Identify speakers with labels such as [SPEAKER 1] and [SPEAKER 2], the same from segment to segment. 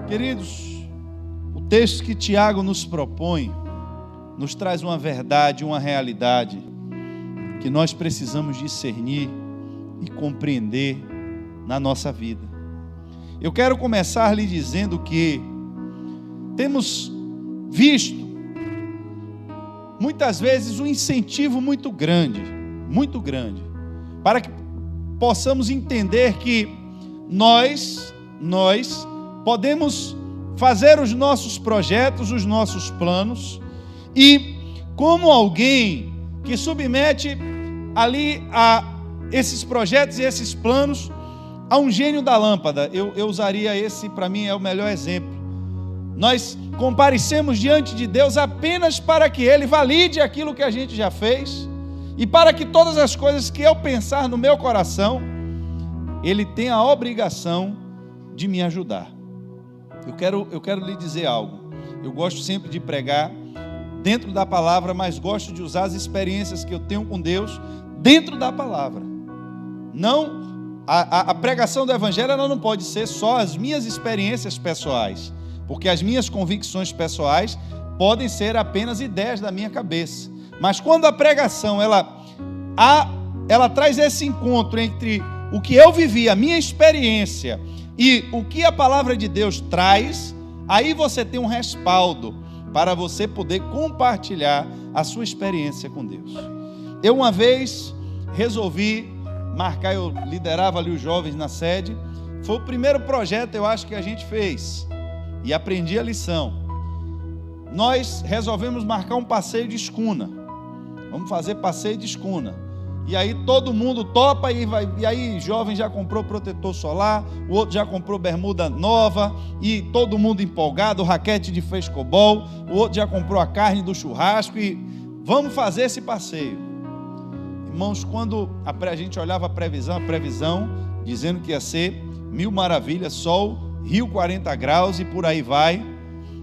[SPEAKER 1] Queridos, o texto que Tiago nos propõe nos traz uma verdade, uma realidade que nós precisamos discernir e compreender na nossa vida. Eu quero começar lhe dizendo que temos visto muitas vezes um incentivo muito grande, para que possamos entender que nós podemos fazer os nossos projetos, os nossos planos, e como alguém que submete ali a esses projetos e esses planos a um gênio da lâmpada, eu usaria esse, para mim é o melhor exemplo. Nós comparecemos diante de Deus apenas para que Ele valide aquilo que a gente já fez, e para que todas as coisas que eu pensar no meu coração, Ele tem a obrigação de me ajudar. Eu quero lhe dizer algo. Eu gosto sempre de pregar dentro da palavra, mas gosto de usar as experiências que eu tenho com Deus dentro da palavra. Não, a pregação do Evangelho ela não pode ser só as minhas experiências pessoais, porque as minhas convicções pessoais podem ser apenas ideias da minha cabeça. Mas quando a pregação ela traz esse encontro entre o que eu vivi, a minha experiência, e o que a palavra de Deus traz, aí você tem um respaldo para você poder compartilhar a sua experiência com Deus. Eu uma vez resolvi marcar, eu liderava ali os jovens na sede, foi o primeiro projeto eu acho que a gente fez, e aprendi a lição. Nós resolvemos marcar um passeio de escuna, vamos fazer passeio de escuna. E aí todo mundo topa e aí jovem já comprou protetor solar, o outro já comprou bermuda nova, e todo mundo empolgado, raquete de frescobol, o outro já comprou a carne do churrasco e vamos fazer esse passeio. Irmãos, quando a gente olhava a previsão dizendo que ia ser mil maravilhas, sol, rio 40 graus e por aí vai,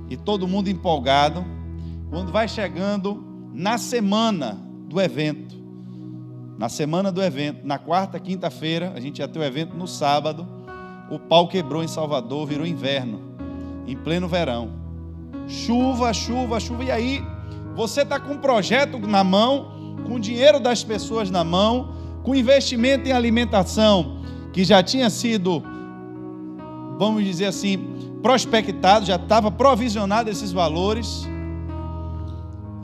[SPEAKER 1] e todo mundo empolgado. Quando vai chegando na semana do evento, na quarta, quinta-feira, a gente ia ter o evento no sábado, o pau quebrou em Salvador, virou inverno, em pleno verão, chuva, e aí você está com um projeto na mão, com o dinheiro das pessoas na mão, com investimento em alimentação, que já tinha sido, vamos dizer assim, prospectado, já estava provisionado esses valores.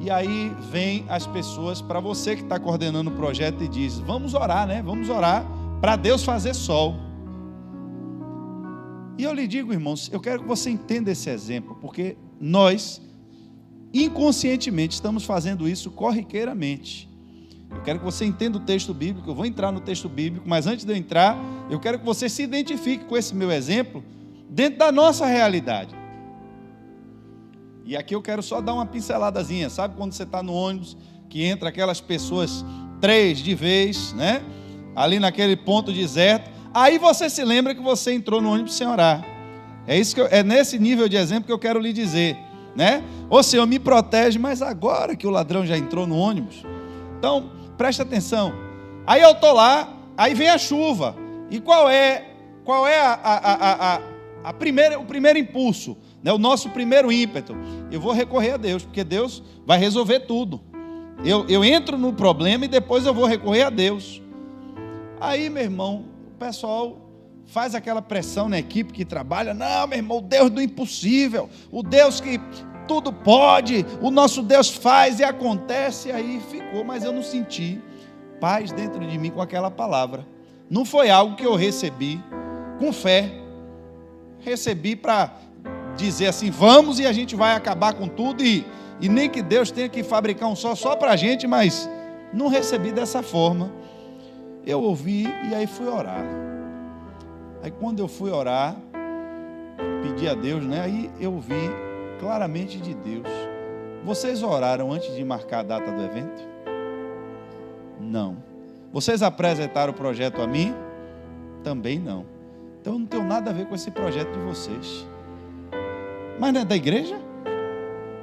[SPEAKER 1] E aí vem as pessoas, para você que está coordenando o projeto, e diz, vamos orar, né? Vamos orar para Deus fazer sol. E eu lhe digo, irmãos, eu quero que você entenda esse exemplo, porque nós, inconscientemente, estamos fazendo isso corriqueiramente. Eu quero que você entenda o texto bíblico, eu vou entrar no texto bíblico, mas antes de eu entrar, eu quero que você se identifique com esse meu exemplo, dentro da nossa realidade. E aqui eu quero só dar uma pinceladazinha. Sabe quando você está no ônibus, que entra aquelas pessoas 3 de vez, né? Ali naquele ponto deserto. Aí você se lembra que você entrou no ônibus sem orar. É nesse nível de exemplo que eu quero lhe dizer, né? Ô Senhor, me protege, mas agora que o ladrão já entrou no ônibus. Então, preste atenção. Aí eu estou lá, aí vem a chuva. E qual é o primeiro impulso? O nosso primeiro ímpeto, eu vou recorrer a Deus, porque Deus vai resolver tudo. Eu entro no problema e depois eu vou recorrer a Deus. Aí, meu irmão, o pessoal faz aquela pressão na equipe que trabalha. Não, meu irmão, o Deus do impossível, o Deus que tudo pode, o nosso Deus faz e acontece. Aí ficou, mas eu não senti paz dentro de mim com aquela palavra. Não foi algo que eu recebi com fé, recebi para dizer assim, vamos e a gente vai acabar com tudo, e nem que Deus tenha que fabricar um só para a gente, mas não recebi dessa forma. Eu ouvi e aí fui orar. Aí quando eu fui orar, pedi a Deus, né? Aí eu ouvi claramente de Deus. Vocês oraram antes de marcar a data do evento? Não. Vocês apresentaram o projeto a mim? Também não. Então eu não tenho nada a ver com esse projeto de vocês. Mas não é da igreja?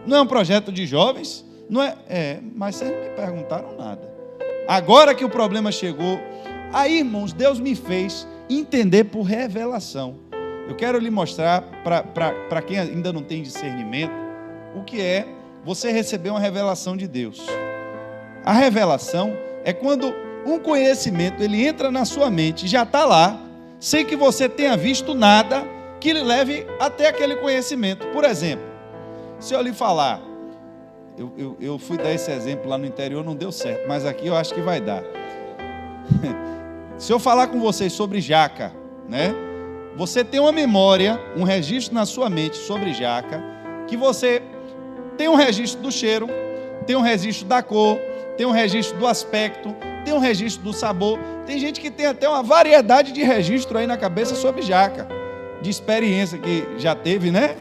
[SPEAKER 1] Não é um projeto de jovens? Não é? Mas vocês não me perguntaram nada. Agora que o problema chegou, aí, irmãos, Deus me fez entender por revelação. eu quero lhe mostrar, para quem ainda não tem discernimento, o que é você receber uma revelação de Deus. A revelação é quando um conhecimento ele entra na sua mente, já está lá, sem que você tenha visto nada que lhe leve até aquele conhecimento. Por exemplo, se eu lhe falar, eu fui dar esse exemplo lá no interior, não deu certo, mas aqui eu acho que vai dar. Se eu falar com vocês sobre jaca, né? Você tem uma memória, um registro na sua mente sobre jaca, que você tem um registro do cheiro, tem um registro da cor, tem um registro do aspecto, tem um registro do sabor. Tem gente que tem até uma variedade de registro aí na cabeça sobre jaca, de experiência que já teve, né?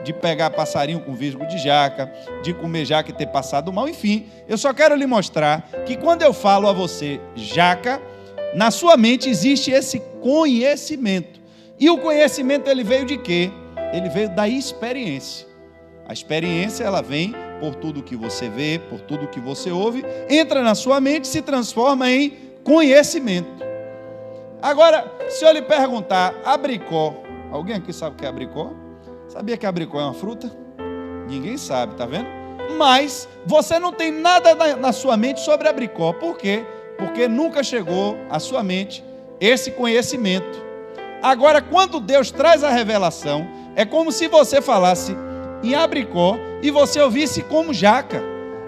[SPEAKER 1] De pegar passarinho com visgo de jaca, de comer jaca e ter passado mal, enfim. Eu só quero lhe mostrar que quando eu falo a você jaca, na sua mente existe esse conhecimento. E o conhecimento ele veio de quê? Ele veio da experiência. A experiência ela vem por tudo que você vê, por tudo que você ouve, entra na sua mente e se transforma em conhecimento. Agora, se eu lhe perguntar, abricó, alguém aqui sabe o que é abricó? Sabia que abricó é uma fruta? Ninguém sabe, tá vendo? Mas você não tem nada na sua mente sobre abricó. Por quê? Porque nunca chegou à sua mente esse conhecimento. Agora, quando Deus traz a revelação, é como se você falasse em abricó e você ouvisse como jaca,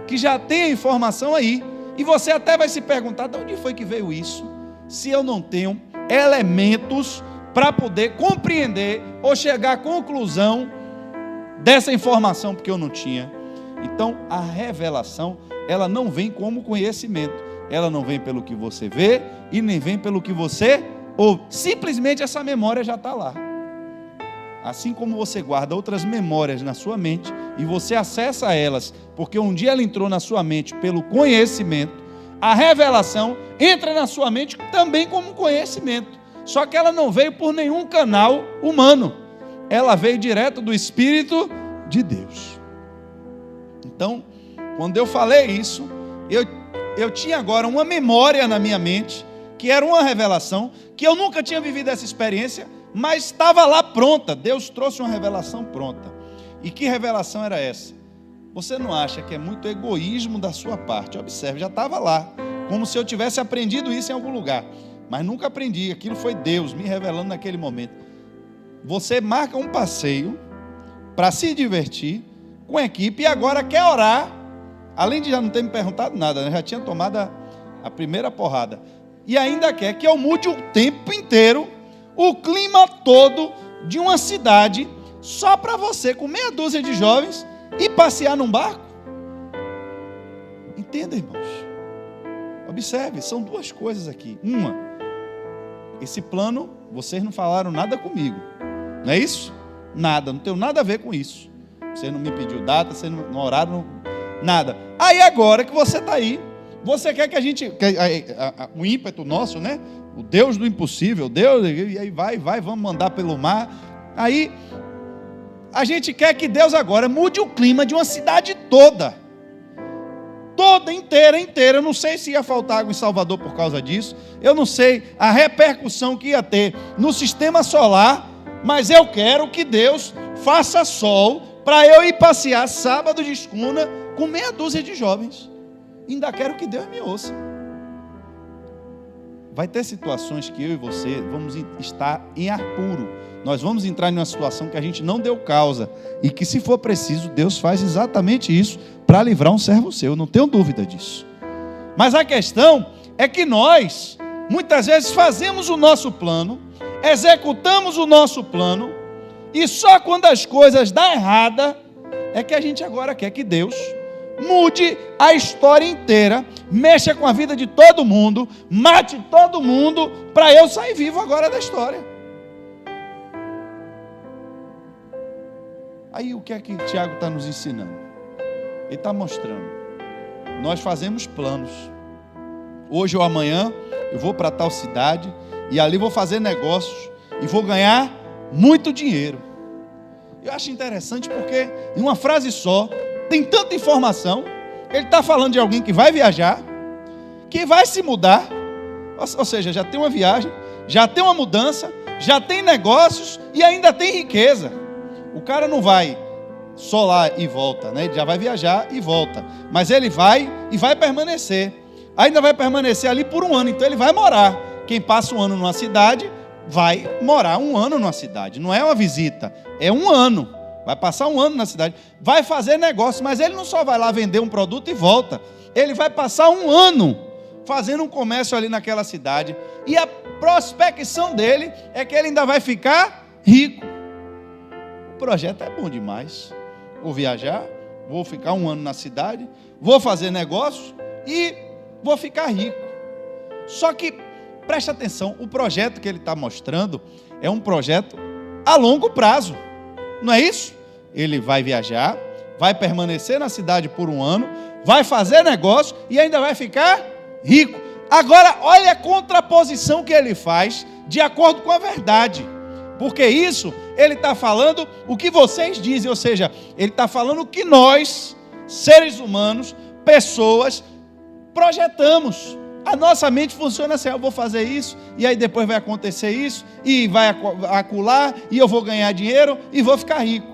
[SPEAKER 1] que já tem a informação aí. E você até vai se perguntar, de onde foi que veio isso? Se eu não tenho elementos para poder compreender ou chegar à conclusão dessa informação, porque eu não tinha. Então, a revelação, ela não vem como conhecimento. Ela não vem pelo que você vê e nem vem pelo que você ouve. Simplesmente essa memória já está lá. Assim como você guarda outras memórias na sua mente e você acessa elas, porque um dia ela entrou na sua mente pelo conhecimento, a revelação entra na sua mente também como conhecimento. Só que ela não veio por nenhum canal humano. Ela veio direto do Espírito de Deus. Então, quando eu falei isso, eu tinha agora uma memória na minha mente, que era uma revelação, que eu nunca tinha vivido essa experiência, mas estava lá pronta. Deus trouxe uma revelação pronta. E que revelação era essa? Você não acha que é muito egoísmo da sua parte? Observe, já estava lá, como se eu tivesse aprendido isso em algum lugar, mas nunca aprendi. Aquilo foi Deus me revelando naquele momento. Você marca um passeio para se divertir com a equipe e agora quer orar, além de já não ter me perguntado nada, né? Já tinha tomado a primeira porrada, e ainda quer que eu mude o tempo inteiro, o clima todo de uma cidade, só para você, com meia dúzia de jovens, e passear num barco. Entenda, irmãos. Observe, são duas coisas aqui. Uma, esse plano, vocês não falaram nada comigo, não é isso? Nada, não tenho nada a ver com isso. Você não me pediu data, você não oraram, nada. Aí agora que você está aí, você quer que a gente, o ímpeto nosso, né? O Deus do impossível, Deus, e aí vai, vamos mandar pelo mar. Aí a gente quer que Deus agora mude o clima de uma cidade toda inteira. Eu não sei se ia faltar água em Salvador por causa disso, eu não sei a repercussão que ia ter no sistema solar, mas eu quero que Deus faça sol para eu ir passear sábado de escuna com meia dúzia de jovens. Ainda quero que Deus me ouça. Vai ter situações que eu e você vamos estar em ar puro. Nós vamos entrar em uma situação que a gente não deu causa, e que, se for preciso, Deus faz exatamente isso para livrar um servo seu, não tenho dúvida disso. Mas a questão é que nós, muitas vezes, fazemos o nosso plano, executamos o nosso plano, e só quando as coisas dão errada, é que a gente agora quer que Deus mude a história inteira, mexa com a vida de todo mundo, mate todo mundo, para eu sair vivo agora da história. Aí o que é que Tiago está nos ensinando? Ele está mostrando, nós fazemos planos. Hoje ou amanhã eu vou para tal cidade e ali vou fazer negócios e vou ganhar muito dinheiro. Eu acho interessante porque em uma frase só tem tanta informação. Ele está falando de alguém que vai viajar, que vai se mudar, ou seja, já tem uma viagem, já tem uma mudança, já tem negócios e ainda tem riqueza. O cara não vai só lá e volta, né? Ele já vai viajar e volta. Mas ele vai e vai permanecer. Ainda vai permanecer ali por um ano, então ele vai morar. Quem passa um ano numa cidade, vai morar um ano numa cidade. Não é uma visita, é um ano. Vai passar um ano na cidade. Vai fazer negócio, mas ele não só vai lá vender um produto e volta. Ele vai passar um ano fazendo um comércio ali naquela cidade. E a prospecção dele é que ele ainda vai ficar rico. O projeto é bom demais. Vou viajar, vou ficar um ano na cidade, vou fazer negócio e vou ficar rico. Só que, preste atenção, o projeto que ele está mostrando é um projeto a longo prazo. Não é isso? Ele vai viajar, vai permanecer na cidade por um ano, vai fazer negócio e ainda vai ficar rico. Agora, olha a contraposição que ele faz de acordo com a verdade. Porque isso, ele está falando o que vocês dizem, ou seja, ele está falando o que nós, seres humanos, pessoas, projetamos. A nossa mente funciona assim: eu vou fazer isso, e aí depois vai acontecer isso, e vai acular, e eu vou ganhar dinheiro, e vou ficar rico.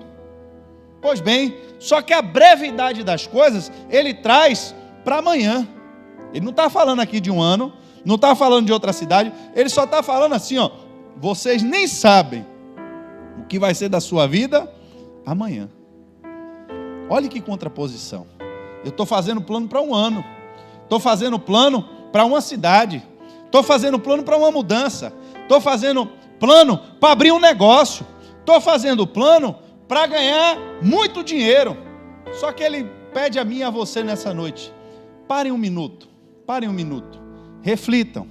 [SPEAKER 1] Pois bem, só que a brevidade das coisas, ele traz para amanhã. Ele não está falando aqui de um ano, não está falando de outra cidade, ele só está falando assim, ó: vocês nem sabem o que vai ser da sua vida amanhã. Olha que contraposição. Eu estou fazendo plano para um ano, estou fazendo plano para uma cidade, estou fazendo plano para uma mudança, estou fazendo plano para abrir um negócio, estou fazendo plano para ganhar muito dinheiro. Só que ele pede a mim e a você nessa noite: parem um minuto, reflitam,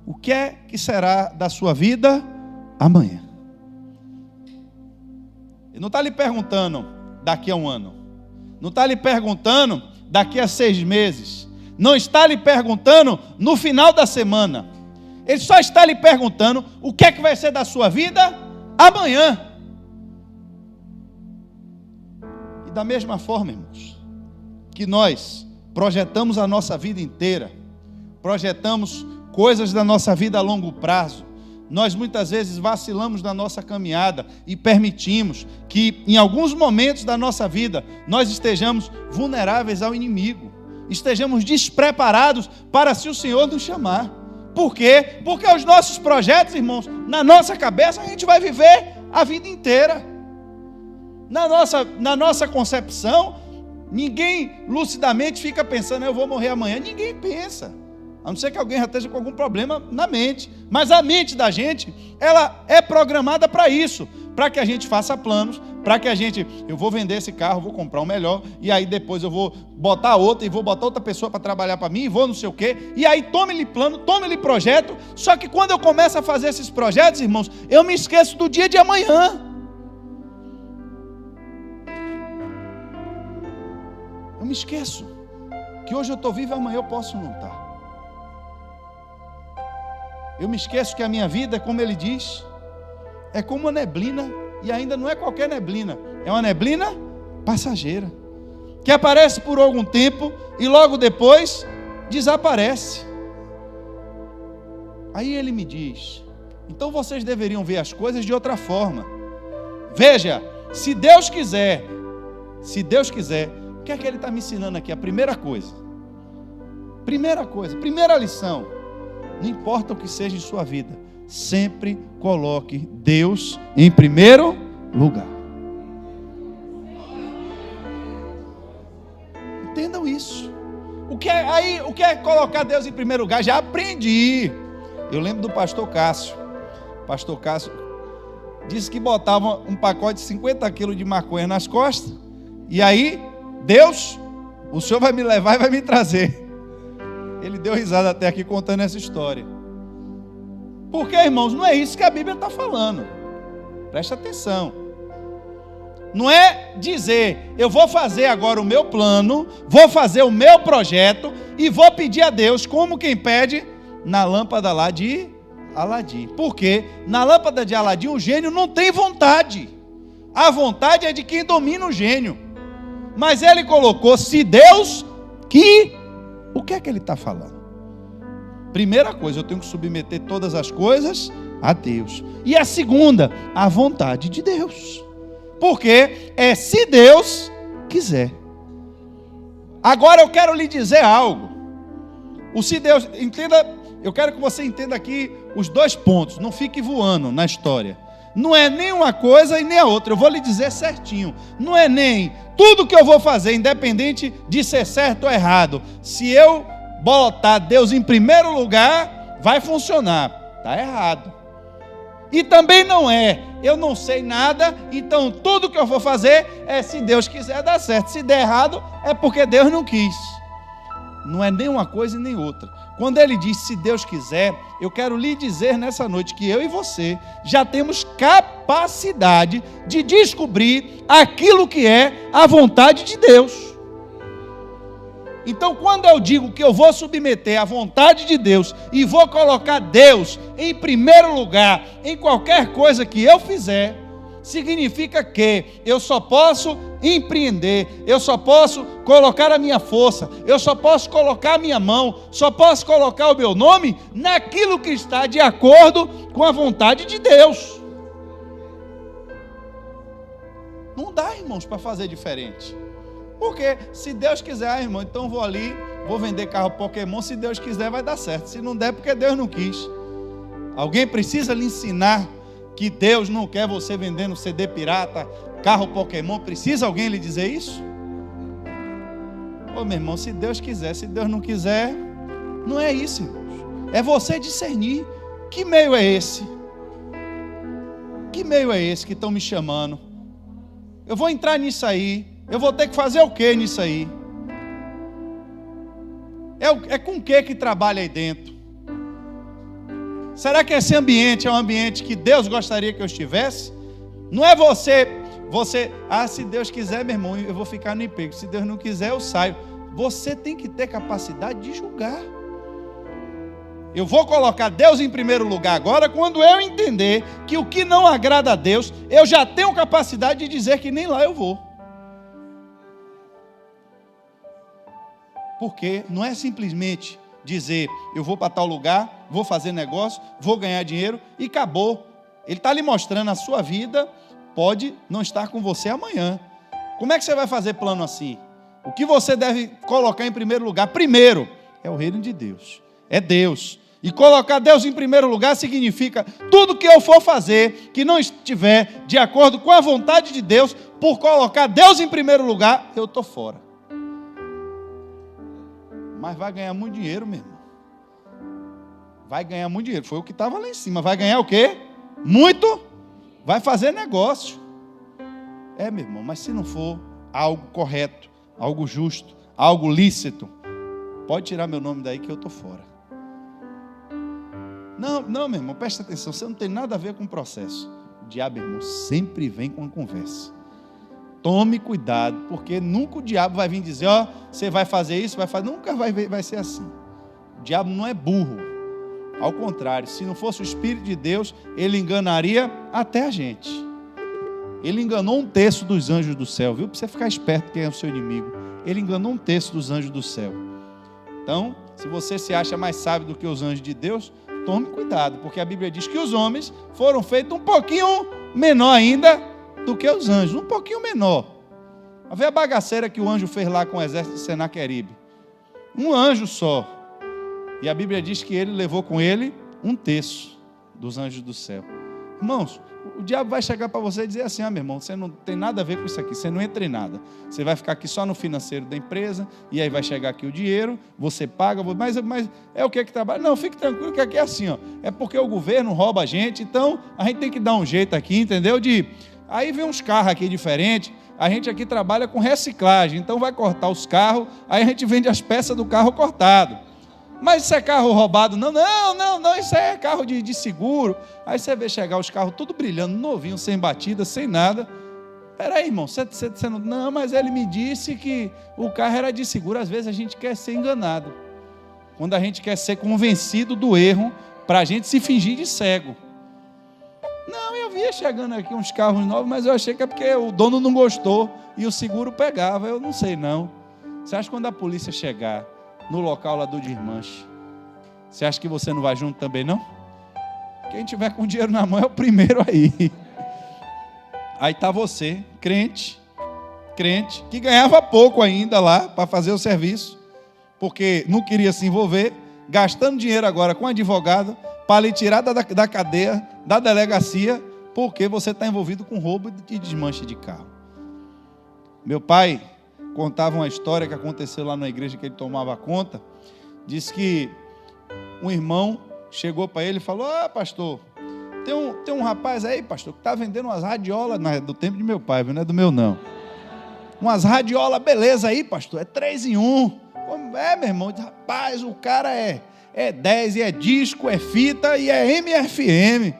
[SPEAKER 1] o que é que será da sua vida amanhã? Ele não está lhe perguntando daqui a um ano, não está lhe perguntando daqui a 6 meses, não está lhe perguntando no final da semana, ele só está lhe perguntando o que é que vai ser da sua vida amanhã. E da mesma forma, irmãos, que nós projetamos a nossa vida inteira, projetamos coisas da nossa vida a longo prazo, nós muitas vezes vacilamos na nossa caminhada e permitimos que em alguns momentos da nossa vida nós estejamos vulneráveis ao inimigo, estejamos despreparados para se o Senhor nos chamar. Por quê? Porque os nossos projetos, irmãos, na nossa cabeça a gente vai viver a vida inteira. Na nossa concepção, ninguém lucidamente fica pensando: eu vou morrer amanhã. Ninguém pensa, a não ser que alguém já esteja com algum problema na mente. Mas a mente da gente, ela é programada para isso, para que a gente faça planos, para que a gente: eu vou vender esse carro, vou comprar um melhor, e aí depois eu vou botar outro, e vou botar outra pessoa para trabalhar para mim, e vou não sei o quê, e aí tome-lhe plano, tome-lhe projeto. Só que quando eu começo a fazer esses projetos, irmãos, eu me esqueço do dia de amanhã. Eu me esqueço que hoje eu estou vivo e amanhã eu posso não estar. Eu me esqueço que a minha vida, como ele diz, é como uma neblina, e ainda não é qualquer neblina, é uma neblina passageira, que aparece por algum tempo e logo depois desaparece. Aí ele me diz: então vocês deveriam ver as coisas de outra forma. Veja, se Deus quiser, o que é que ele está me ensinando aqui? A primeira lição: não importa o que seja em sua vida, sempre coloque Deus em primeiro lugar. Entendam isso. O que é colocar Deus em primeiro lugar? Já aprendi. Eu lembro do pastor Cássio. Pastor Cássio disse que botava um pacote de 50 quilos de maconha nas costas, e aí: Deus, o Senhor vai me levar e vai me trazer. Ele deu risada até aqui contando essa história. Porque, irmãos, não é isso que a Bíblia está falando. Presta atenção. Não é dizer: eu vou fazer agora o meu plano, vou fazer o meu projeto e vou pedir a Deus, como quem pede na lâmpada lá de Aladim. Porque na lâmpada de Aladim o gênio não tem vontade. A vontade é de quem domina o gênio. Mas ele colocou: se Deus que... O que é que ele está falando? Primeira coisa, eu tenho que submeter todas as coisas a Deus. E a segunda, a vontade de Deus. Porque é se Deus quiser. Agora eu quero lhe dizer algo. O se Deus, entenda, eu quero que você entenda aqui os dois pontos. Não fique voando na história. Não é nem uma coisa e nem a outra. Eu vou lhe dizer certinho. Não é nem tudo que eu vou fazer, independente de ser certo ou errado. Se eu botar Deus em primeiro lugar, vai funcionar. Está errado. E também não é, eu não sei nada, então tudo que eu vou fazer é se Deus quiser dar certo. Se der errado, é porque Deus não quis. Não é nem uma coisa nem outra. Quando ele diz se Deus quiser, eu quero lhe dizer nessa noite que eu e você já temos capacidade de descobrir aquilo que é a vontade de Deus. Então, quando eu digo que eu vou submeter à vontade de Deus e vou colocar Deus em primeiro lugar em qualquer coisa que eu fizer, significa que eu só posso empreender, eu só posso colocar a minha força, eu só posso colocar a minha mão, só posso colocar o meu nome naquilo que está de acordo com a vontade de Deus. Não dá, irmãos, para fazer diferente. Porque se Deus quiser, irmão, então vou ali, vou vender carro Pokémon, se Deus quiser vai dar certo. Se não der, porque Deus não quis. Alguém precisa lhe ensinar que Deus não quer você vendendo CD pirata, carro Pokémon. Precisa alguém lhe dizer isso? Ô meu irmão, se Deus quiser, se Deus não quiser, não é isso, irmãos. É você discernir que meio é esse. Que meio é esse que estão me chamando? Eu vou entrar nisso aí. Eu vou ter que fazer o que nisso aí? É com o que trabalha aí dentro? Será que esse ambiente é um ambiente que Deus gostaria que eu estivesse? Não é você, se Deus quiser, meu irmão, eu vou ficar no emprego. Se Deus não quiser, eu saio. Você tem que ter capacidade de julgar. Eu vou colocar Deus em primeiro lugar agora, quando eu entender que o que não agrada a Deus, eu já tenho capacidade de dizer que nem lá eu vou. Porque não é simplesmente dizer, eu vou para tal lugar, vou fazer negócio, vou ganhar dinheiro e acabou. Ele está lhe mostrando a sua vida, pode não estar com você amanhã. Como é que você vai fazer plano assim? O que você deve colocar em primeiro lugar? Primeiro, é o reino de Deus, é Deus. E colocar Deus em primeiro lugar significa tudo que eu for fazer que não estiver de acordo com a vontade de Deus, por colocar Deus em primeiro lugar, eu estou fora. Mas vai ganhar muito dinheiro, meu irmão. Vai ganhar muito dinheiro. Foi o que estava lá em cima. Vai ganhar o quê? Muito. Vai fazer negócio. É, meu irmão, mas se não for algo correto, algo justo, algo lícito, pode tirar meu nome daí que eu estou fora. Não, meu irmão, presta atenção. Você não tem nada a ver com o processo. O diabo, irmão, sempre vem com a conversa. Tome cuidado, porque nunca o diabo vai vir dizer, ó, você vai fazer isso, vai fazer, nunca vai ser assim. O diabo não é burro. Ao contrário, se não fosse o Espírito de Deus, ele enganaria até a gente. Ele enganou 1/3 dos anjos do céu, viu? Para você ficar esperto quem é o seu inimigo. Ele enganou 1/3 dos anjos do céu. Então, se você se acha mais sábio do que os anjos de Deus, tome cuidado, porque a Bíblia diz que os homens foram feitos um pouquinho menor ainda do que os anjos, um pouquinho menor. A ver a bagaceira que o anjo fez lá com o exército de Senaqueribe. Um anjo só. E a Bíblia diz que ele levou com ele 1/3 dos anjos do céu. Irmãos, o diabo vai chegar para você e dizer assim, meu irmão, você não tem nada a ver com isso aqui, você não entra em nada. Você vai ficar aqui só no financeiro da empresa, e aí vai chegar aqui o dinheiro, você paga, mas é o que trabalha? Não, fique tranquilo que aqui é assim, ó. É porque o governo rouba a gente, então a gente tem que dar um jeito aqui, entendeu? Aí vem uns carros aqui diferentes, a gente aqui trabalha com reciclagem, então vai cortar os carros, aí a gente vende as peças do carro cortado. Mas isso é carro roubado? Não, isso é carro de seguro. Aí você vê chegar os carros tudo brilhando, novinho, sem batida, sem nada. Peraí, irmão, você não... Não, mas ele me disse que o carro era de seguro. Às vezes a gente quer ser enganado. Quando a gente quer ser convencido do erro, para a gente se fingir de cego. Não, eu via chegando aqui uns carros novos, mas eu achei que é porque o dono não gostou e o seguro pegava. Eu não sei não. Você acha que quando a polícia chegar no local lá do desmanche, Você acha que você não vai junto também, não? Quem tiver com dinheiro na mão é o primeiro aí. Aí está você, crente, que ganhava pouco ainda lá para fazer o serviço, porque não queria se envolver, gastando dinheiro agora com advogado, para lhe tirar da cadeia, da delegacia, porque você está envolvido com roubo e desmanche de carro. Meu pai contava uma história que aconteceu lá na igreja que ele tomava conta. Disse que um irmão chegou para ele e falou: pastor, tem um rapaz aí, pastor, que está vendendo umas radiolas, do tempo de meu pai, não é do meu não. Umas radiolas, beleza aí, pastor, é 3 em 1. Meu irmão, rapaz, o cara é 10, e é disco, é fita e é MFM.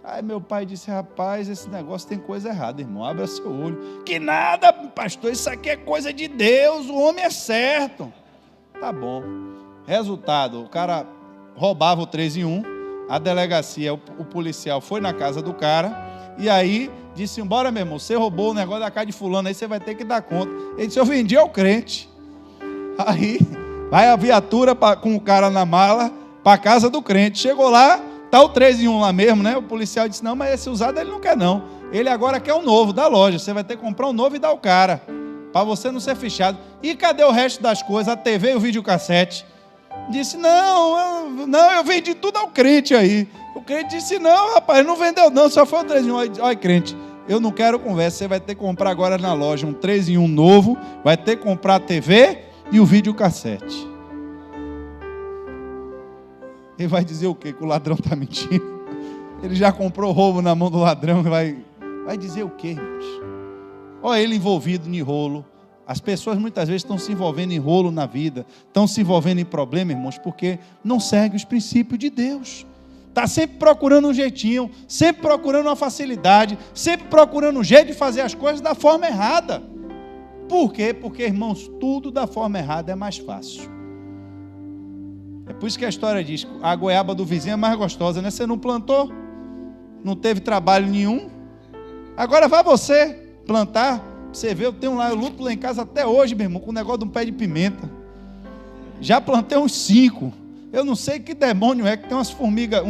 [SPEAKER 1] Aí meu pai disse: rapaz, esse negócio tem coisa errada, irmão, abra seu olho. Que nada, pastor, isso aqui é coisa de Deus, o homem é certo. Tá bom. Resultado, o cara roubava o 3 em 1, a delegacia, o policial foi na casa do cara, e aí disse: bora, meu irmão, você roubou o negócio da casa de fulano, aí você vai ter que dar conta. Ele disse: eu vendi ao crente. Aí vai a viatura com o cara na mala para a casa do crente. Chegou lá, está o 3 em 1 lá mesmo, né? O policial disse: não, mas esse usado ele não quer não. Ele agora quer o novo da loja. Você vai ter que comprar um novo e dar o cara, para você não ser fichado. E cadê o resto das coisas? A TV e o videocassete? Disse: não, eu vendi tudo ao crente aí. O crente disse: não, rapaz, não vendeu não, só foi o 3 em 1. Olha, crente, eu não quero conversa. Você vai ter que comprar agora na loja um 3 em 1 novo, vai ter que comprar a TV e o videocassete. Ele vai dizer o quê? Que o ladrão está mentindo? Ele já comprou roubo na mão do ladrão, vai dizer o quê, irmãos? Olha ele envolvido em rolo. As pessoas muitas vezes estão se envolvendo em rolo na vida, estão se envolvendo em problema, irmãos, porque não seguem os princípios de Deus. Está sempre procurando um jeitinho, sempre procurando uma facilidade, sempre procurando um jeito de fazer as coisas da forma errada. Por quê? Porque, irmãos, tudo da forma errada é mais fácil. É por isso que a história diz: a goiaba do vizinho é mais gostosa, né? Você não plantou, não teve trabalho nenhum. Agora vai você plantar. Você vê, eu luto lá em casa até hoje, meu irmão, com o negócio de um pé de pimenta. Já plantei uns 5. Eu não sei que demônio é, que tem umas formigas,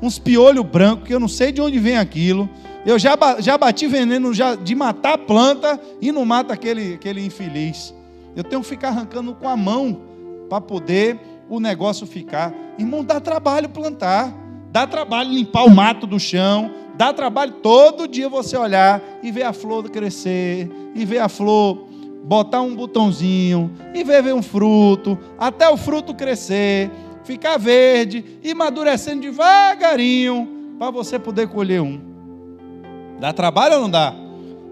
[SPEAKER 1] uns piolhos brancos, que eu não sei de onde vem aquilo. Eu já bati veneno de matar a planta e não mata aquele infeliz. Eu tenho que ficar arrancando com a mão para poder o negócio ficar. Irmão, dá trabalho plantar, dá trabalho limpar o mato do chão, dá trabalho todo dia você olhar e ver a flor crescer, e ver a flor botar um botãozinho, e ver um fruto, até o fruto crescer, ficar verde e amadurecendo devagarinho para você poder colher um. Dá trabalho ou não dá?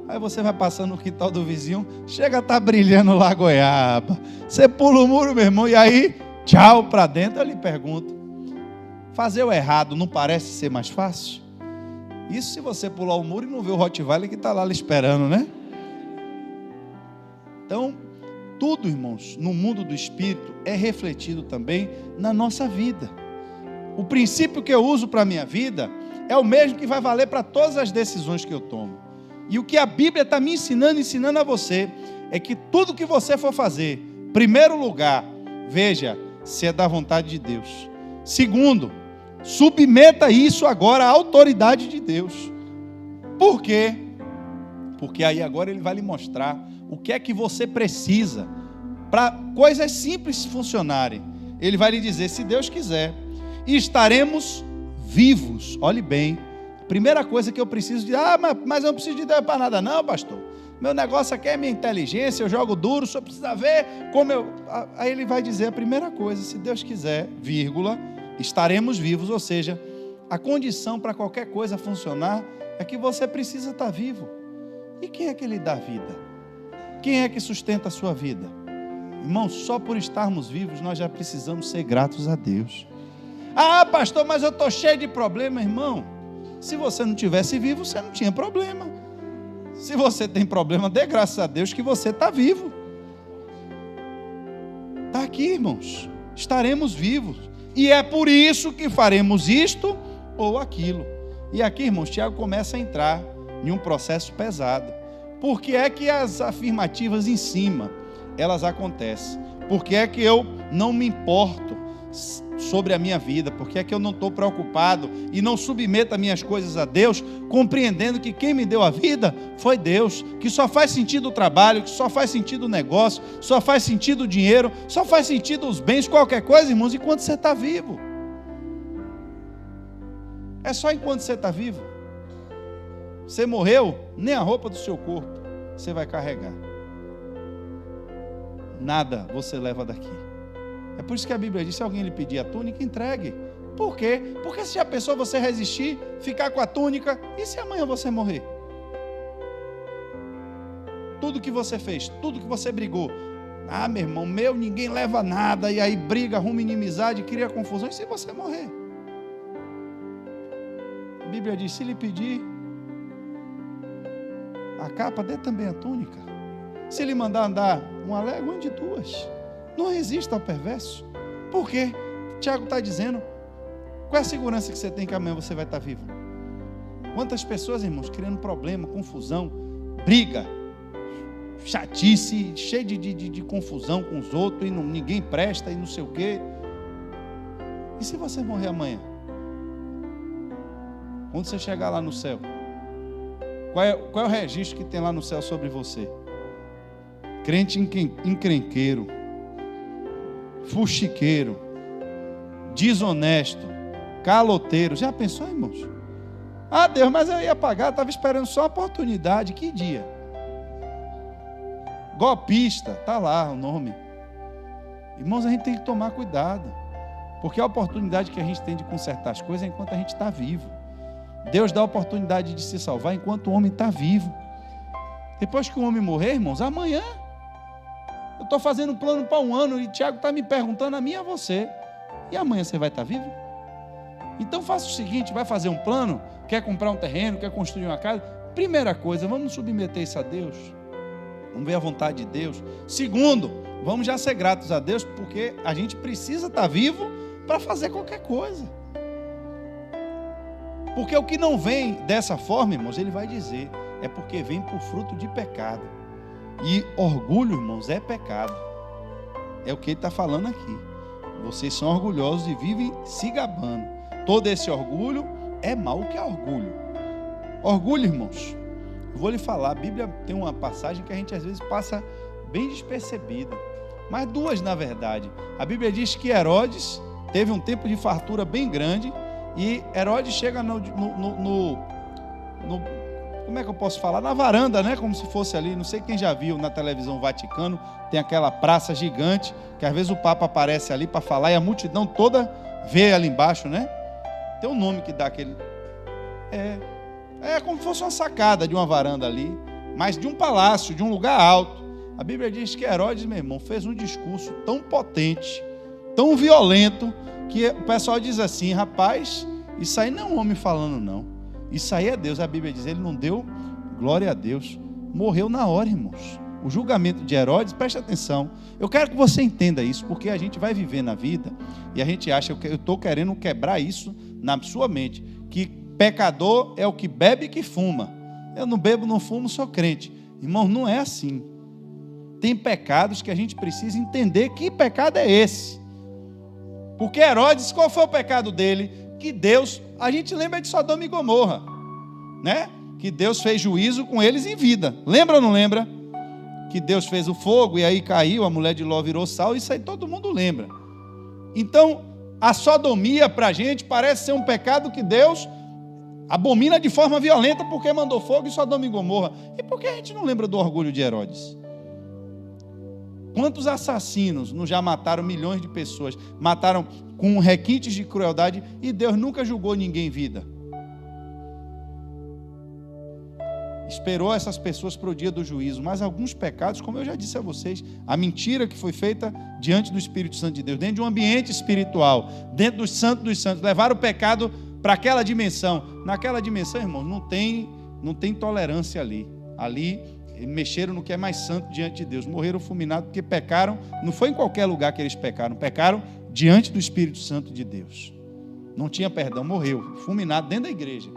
[SPEAKER 1] Aí você vai passando no quintal do vizinho, chega a estar brilhando lá a goiaba. Você pula o muro, meu irmão, e aí, tchau para dentro. Eu lhe pergunto: fazer o errado não parece ser mais fácil? Isso se você pular o muro e não ver o Rottweiler que está lá lhe esperando, né? Então, tudo, irmãos, no mundo do Espírito é refletido também na nossa vida. O princípio que eu uso para a minha vida é o mesmo que vai valer para todas as decisões que eu tomo. E o que a Bíblia está me ensinando a você, é que tudo que você for fazer, primeiro lugar, veja se é da vontade de Deus. Segundo, submeta isso agora à autoridade de Deus. Por quê? Porque aí agora ele vai lhe mostrar o que é que você precisa para coisas simples funcionarem. Ele vai lhe dizer: se Deus quiser, estaremos vivos. Olhe bem, primeira coisa que eu preciso de... mas eu não preciso de Deus para nada não, pastor. Meu negócio aqui é minha inteligência, eu jogo duro, só precisa ver como eu... Aí ele vai dizer a primeira coisa: se Deus quiser, vírgula, estaremos vivos. Ou seja, a condição para qualquer coisa funcionar é que você precisa estar vivo. E quem é que lhe dá vida? Quem é que sustenta a sua vida? Irmão, só por estarmos vivos nós já precisamos ser gratos a Deus. Pastor, mas eu estou cheio de problema. Irmão, se você não tivesse vivo, você não tinha problema. Se você tem problema, dê graças a Deus que você está vivo. Está aqui, irmãos. Estaremos vivos. E é por isso que faremos isto ou aquilo. E aqui, irmãos, Tiago começa a entrar em um processo pesado. Por que é que as afirmativas em cima, elas acontecem? Por que é que eu não me importo sobre a minha vida? Por que é que eu não estou preocupado e não submeto as minhas coisas a Deus, compreendendo que quem me deu a vida foi Deus, que só faz sentido o trabalho, que só faz sentido o negócio, só faz sentido o dinheiro, só faz sentido os bens, qualquer coisa, irmãos, enquanto você está vivo. É só enquanto você está vivo. Você morreu, nem a roupa do seu corpo você vai carregar. Nada você leva daqui. É por isso que a Bíblia diz, se alguém lhe pedir a túnica, entregue. Por quê? Porque se já pensou você resistir, ficar com a túnica, e se amanhã você morrer? Tudo que você fez, tudo que você brigou, meu irmão, ninguém leva nada, e aí briga, arruma inimizade, cria confusão, e se você morrer? A Bíblia diz, se lhe pedir a capa, dê também a túnica. Se lhe mandar andar uma légua, ande duas. Não resista ao perverso. Por quê? Tiago está dizendo, qual é a segurança que você tem que amanhã você vai estar vivo? Quantas pessoas, irmãos, criando problema, confusão, briga, chatice, cheio de confusão com os outros, e ninguém presta, e não sei o quê. E se você morrer amanhã? Quando você chegar lá no céu, qual é o registro que tem lá no céu sobre você? Crente encrenqueiro, fuxiqueiro, desonesto, caloteiro. Já pensou, irmãos? Deus, mas eu ia pagar, estava esperando só a oportunidade. Que dia? Golpista, está lá o nome. Irmãos, a gente tem que tomar cuidado, porque a oportunidade que a gente tem de consertar as coisas é enquanto a gente está vivo. Deus dá a oportunidade de se salvar enquanto o homem está vivo. Depois que o homem morrer, irmãos, amanhã eu estou fazendo um plano para um ano e Tiago está me perguntando a mim e a você, e amanhã você vai estar vivo? Então faça o seguinte, vai fazer um plano, quer comprar um terreno, quer construir uma casa, primeira coisa, vamos submeter isso a Deus, vamos ver a vontade de Deus. Segundo, vamos já ser gratos a Deus, porque a gente precisa estar vivo para fazer qualquer coisa. Porque o que não vem dessa forma, irmãos, ele vai dizer, é porque vem por fruto de pecado. E orgulho, irmãos, é pecado. É o que ele está falando aqui. Vocês são orgulhosos e vivem se gabando. Todo esse orgulho é mau. O que é orgulho? Orgulho, irmãos, eu vou lhe falar, a Bíblia tem uma passagem que a gente às vezes passa bem despercebida. Mas duas, na verdade. A Bíblia diz que Herodes teve um tempo de fartura bem grande. E Herodes chega como é que eu posso falar? Na varanda, né? Como se fosse ali, não sei quem já viu na televisão Vaticano, tem aquela praça gigante, que às vezes o Papa aparece ali para falar e a multidão toda vê ali embaixo, né? Tem um nome que dá aquele... É como se fosse uma sacada de uma varanda ali, mas de um palácio, de um lugar alto. A Bíblia diz que Herodes, meu irmão, fez um discurso tão potente, tão violento, que o pessoal diz assim, rapaz, isso aí não é um homem falando não, isso aí é Deus. A Bíblia diz, ele não deu glória a Deus, morreu na hora, irmãos. O julgamento de Herodes, preste atenção, eu quero que você entenda isso, porque a gente vai viver na vida, e a gente acha, eu estou querendo quebrar isso na sua mente, que pecador é o que bebe e que fuma. Eu não bebo, não fumo, sou crente. Irmão, não é assim. Tem pecados que a gente precisa entender que pecado é esse. Porque Herodes, qual foi o pecado dele? Que Deus, a gente lembra de Sodoma e Gomorra, né? Que Deus fez juízo com eles em vida. Lembra ou não lembra? Que Deus fez o fogo e aí caiu, a mulher de Ló virou sal, isso aí todo mundo lembra. Então, a sodomia para a gente parece ser um pecado que Deus abomina de forma violenta porque mandou fogo em Sodoma e Gomorra. E por que a gente não lembra do orgulho de Herodes? Quantos assassinos não já mataram milhões de pessoas, mataram com requintes de crueldade e Deus nunca julgou ninguém em vida? Esperou essas pessoas para o dia do juízo, mas alguns pecados, como eu já disse a vocês, a mentira que foi feita diante do Espírito Santo de Deus, dentro de um ambiente espiritual, dentro dos santos, levaram o pecado para aquela dimensão. Naquela dimensão, irmãos, não tem tolerância ali. Ali mexeram no que é mais santo diante de Deus, morreram fulminados porque pecaram, não foi em qualquer lugar que eles pecaram diante do Espírito Santo de Deus. Não tinha perdão, morreu, fulminado dentro da igreja.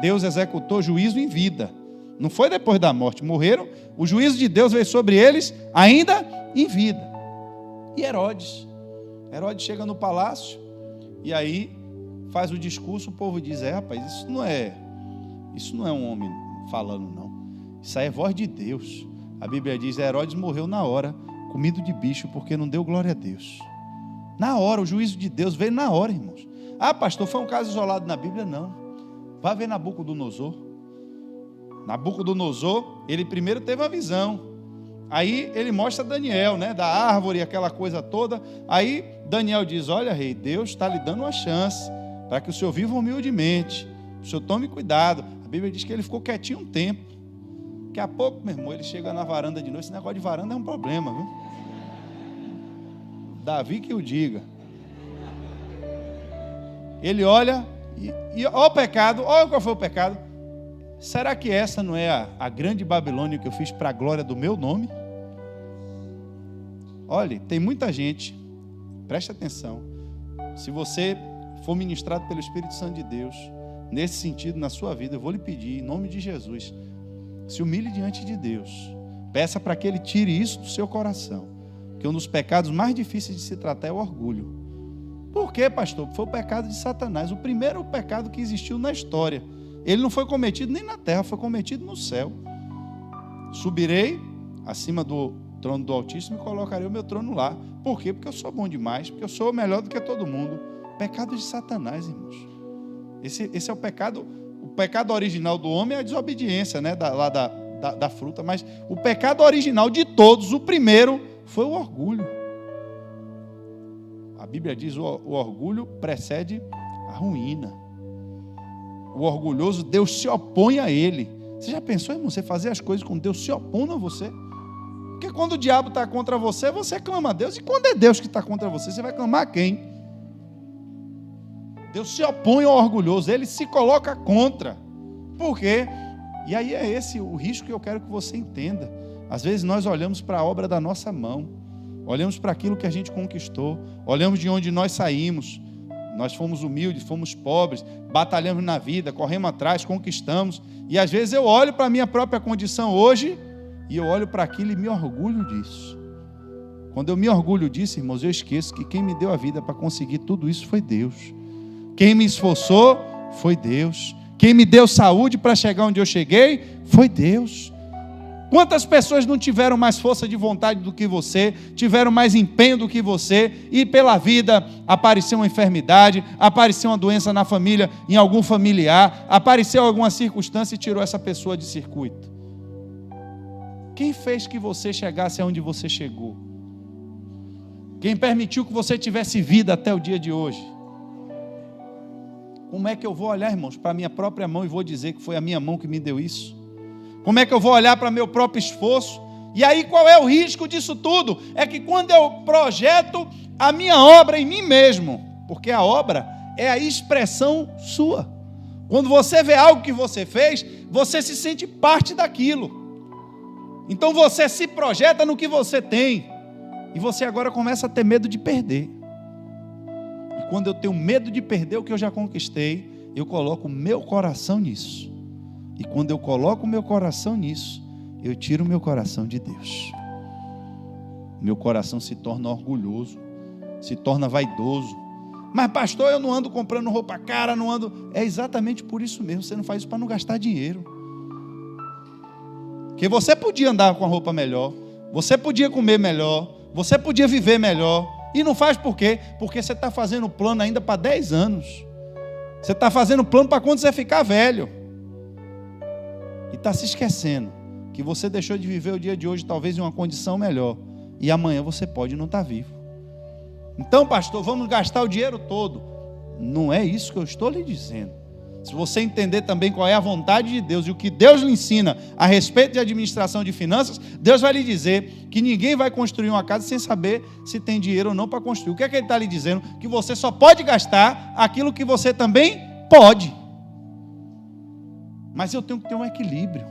[SPEAKER 1] Deus executou juízo em vida, não foi depois da morte, morreram, o juízo de Deus veio sobre eles ainda em vida. E Herodes chega no palácio, E aí faz o discurso, o povo diz, rapaz, isso não é um homem falando, não. Isso aí é voz de Deus. A Bíblia diz, Herodes morreu na hora, comido de bicho, porque não deu glória a Deus. Na hora, o juízo de Deus veio na hora, irmãos. Ah, pastor, foi um caso isolado na Bíblia? Não. Vá ver Nabucodonosor. Nabucodonosor, ele primeiro teve a visão. Aí ele mostra Daniel, né, da árvore, aquela coisa toda. Aí Daniel diz, olha rei, Deus está lhe dando uma chance, para que o senhor viva humildemente. O senhor tome cuidado. A Bíblia diz que ele ficou quietinho um tempo. Daqui a pouco, meu irmão, ele chega na varanda de noite. Esse negócio de varanda é um problema, viu? Davi que o diga. Ele olha e olha o pecado, olha qual foi o pecado. Será que essa não é a grande Babilônia que eu fiz para a glória do meu nome? Olha, tem muita gente, preste atenção, se você for ministrado pelo Espírito Santo de Deus, nesse sentido na sua vida, eu vou lhe pedir, em nome de Jesus, se humilhe diante de Deus, peça para que Ele tire isso do seu coração, que um dos pecados mais difíceis de se tratar é o orgulho. Por quê, pastor? Foi o pecado de Satanás, o primeiro pecado que existiu na história. Ele não foi cometido nem na terra, foi cometido no céu. Subirei acima do trono do Altíssimo e colocarei o meu trono lá. Por quê? Porque eu sou bom demais, porque eu sou melhor do que todo mundo. Pecado de Satanás, irmãos. Esse é o pecado. O pecado original do homem é a desobediência, né, da fruta, mas o pecado original de todos, o primeiro, foi o orgulho. A Bíblia diz: o orgulho precede a ruína. O orgulhoso, Deus se opõe a ele. Você já pensou, irmão, você fazer as coisas com Deus se opondo a você? Porque quando o diabo está contra você, você clama a Deus. E quando é Deus que está contra você, você vai clamar a quem? Deus se opõe ao orgulhoso, ele se coloca contra. Por quê? E aí é esse o risco que eu quero que você entenda. Às vezes nós olhamos para a obra da nossa mão, olhamos para aquilo que a gente conquistou, olhamos de onde nós saímos. Nós fomos humildes, fomos pobres, batalhamos na vida, corremos atrás, conquistamos. E às vezes eu olho para a minha própria condição hoje e eu olho para aquilo e me orgulho disso. Quando eu me orgulho disso, irmãos, eu esqueço que quem me deu a vida para conseguir tudo isso foi Deus. Quem me esforçou foi Deus. Quem me deu saúde para chegar onde eu cheguei foi Deus. Quantas pessoas não tiveram mais força de vontade do que você, tiveram mais empenho do que você, e pela vida apareceu uma enfermidade, apareceu uma doença na família, em algum familiar, apareceu alguma circunstância e tirou essa pessoa de circuito. Quem fez que você chegasse aonde você chegou? Quem permitiu que você tivesse vida até o dia de hoje? Como é que eu vou olhar, irmãos, para a minha própria mão e vou dizer que foi a minha mão que me deu isso? Como é que eu vou olhar para meu próprio esforço? E aí qual é o risco disso tudo? É que quando eu projeto a minha obra em mim mesmo, porque a obra é a expressão sua. Quando você vê algo que você fez, você se sente parte daquilo. Então você se projeta no que você tem. E você agora começa a ter medo de perder. E quando eu tenho medo de perder o que eu já conquistei, eu coloco o meu coração nisso. E quando eu coloco o meu coração nisso, eu tiro o meu coração de Deus. Meu coração se torna orgulhoso, se torna vaidoso. Mas pastor, eu não ando comprando roupa cara, não ando... É exatamente por isso mesmo, você não faz isso para não gastar dinheiro. Porque você podia andar com a roupa melhor, você podia comer melhor, você podia viver melhor. E não faz por quê? Porque você está fazendo plano ainda para 10 anos. Você está fazendo plano para quando você ficar velho. E está se esquecendo que você deixou de viver o dia de hoje talvez em uma condição melhor. E amanhã você pode não estar vivo. Então, pastor, vamos gastar o dinheiro todo. Não é isso que eu estou lhe dizendo. Se você entender também qual é a vontade de Deus e o que Deus lhe ensina a respeito de administração de finanças, Deus vai lhe dizer que ninguém vai construir uma casa sem saber se tem dinheiro ou não para construir. O que é que Ele está lhe dizendo? Que você só pode gastar aquilo que você também pode. Mas eu tenho que ter um equilíbrio.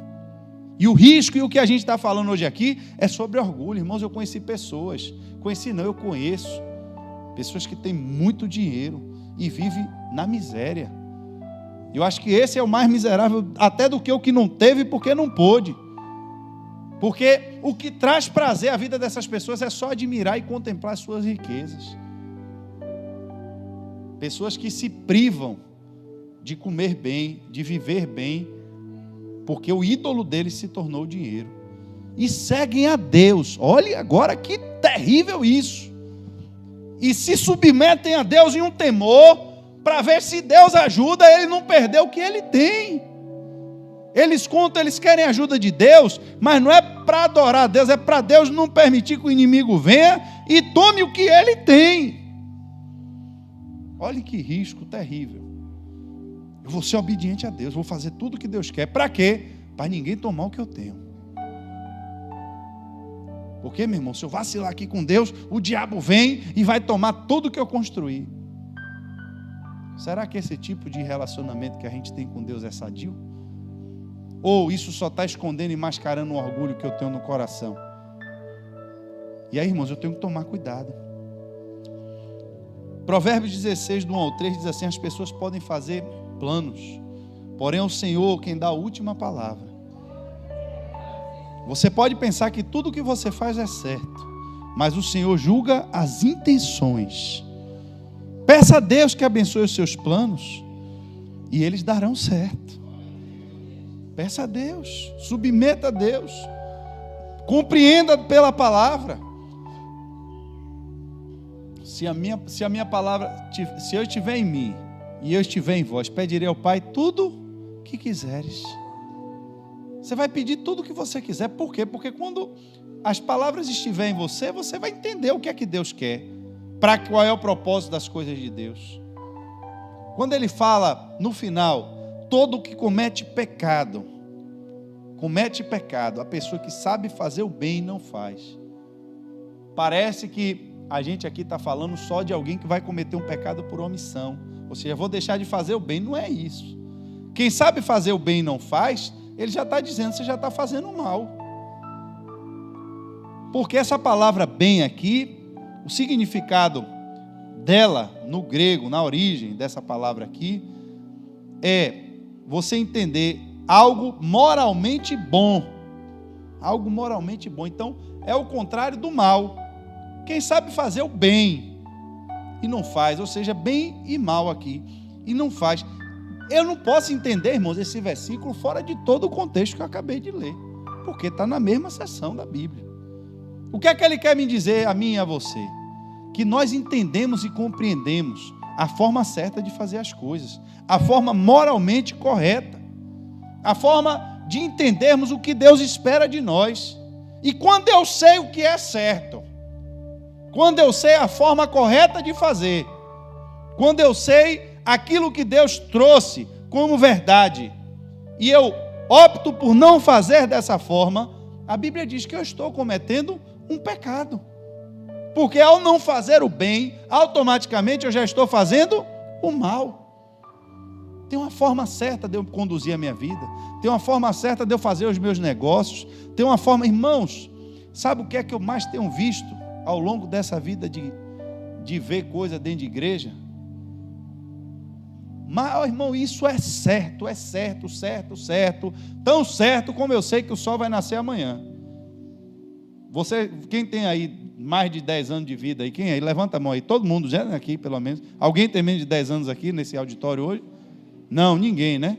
[SPEAKER 1] E o risco e o que a gente está falando hoje aqui é sobre orgulho. Irmãos, eu conheci pessoas. Eu conheço. Pessoas que têm muito dinheiro e vivem na miséria. Eu acho que esse é o mais miserável até do que o que não teve porque não pôde. Porque o que traz prazer à vida dessas pessoas é só admirar e contemplar as suas riquezas. Pessoas que se privam de comer bem, de viver bem, porque o ídolo deles se tornou o dinheiro. E seguem a Deus. Olha agora que terrível isso. E se submetem a Deus em um temor, para ver se Deus ajuda ele não perder o que ele tem. Eles contam, eles querem a ajuda de Deus, mas não é para adorar a Deus, é para Deus não permitir que o inimigo venha e tome o que ele tem. Olha que risco terrível. Eu vou ser obediente a Deus, vou fazer tudo o que Deus quer. Para quê? Para ninguém tomar o que eu tenho. Porque, meu irmão, se eu vacilar aqui com Deus, o diabo vem e vai tomar tudo que eu construí. Será que esse tipo de relacionamento que a gente tem com Deus é sadio? Ou isso só está escondendo e mascarando o orgulho que eu tenho no coração? E aí, irmãos, eu tenho que tomar cuidado. Provérbios 16, do 1 ao 3, diz assim: as pessoas podem fazer planos, porém é o Senhor quem dá a última palavra. Você pode pensar que tudo que você faz é certo, mas o Senhor julga as intenções. Peça a Deus que abençoe os seus planos e eles darão certo. Peça a Deus, submeta a Deus, compreenda pela palavra. Se a minha palavra, se eu estiver em mim e eu estiver em vós, pedirei ao Pai tudo que quiseres. Você vai pedir tudo o que você quiser. Por quê? Porque quando as palavras estiverem em você, você vai entender o que é que Deus quer, para qual é o propósito das coisas de Deus. Quando ele fala no final, todo o que comete pecado, a pessoa que sabe fazer o bem e não faz. Parece que a gente aqui está falando só de alguém que vai cometer um pecado por omissão, ou seja, vou deixar de fazer o bem. Não é isso. Quem sabe fazer o bem e não faz, ele já está dizendo, você já está fazendo o mal. Porque essa palavra bem aqui, o significado dela no grego, na origem dessa palavra aqui, é você entender algo moralmente bom. Algo moralmente bom. Então, é o contrário do mal. Quem sabe fazer o bem e não faz, ou seja, bem e mal aqui, e não faz. Eu não posso entender, irmãos, esse versículo fora de todo o contexto que eu acabei de ler, porque está na mesma seção da Bíblia. O que é que ele quer me dizer a mim e a você? Que nós entendemos e compreendemos a forma certa de fazer as coisas, a forma moralmente correta, a forma de entendermos o que Deus espera de nós. E quando eu sei o que é certo, quando eu sei a forma correta de fazer, quando eu sei aquilo que Deus trouxe como verdade, e eu opto por não fazer dessa forma, a Bíblia diz que eu estou cometendo um pecado. Porque ao não fazer o bem, automaticamente eu já estou fazendo o mal. Tem uma forma certa de eu conduzir a minha vida, tem uma forma certa de eu fazer os meus negócios, tem uma forma, irmãos, sabe o que é que eu mais tenho visto ao longo dessa vida de ver coisa dentro de igreja? Mas, irmão, isso é certo, certo, tão certo como eu sei que o sol vai nascer amanhã. Você, quem tem aí mais de 10 anos de vida aí, quem aí? Levanta a mão aí, todo mundo já aqui pelo menos. Alguém tem menos de 10 anos aqui nesse auditório hoje? Não, ninguém, né?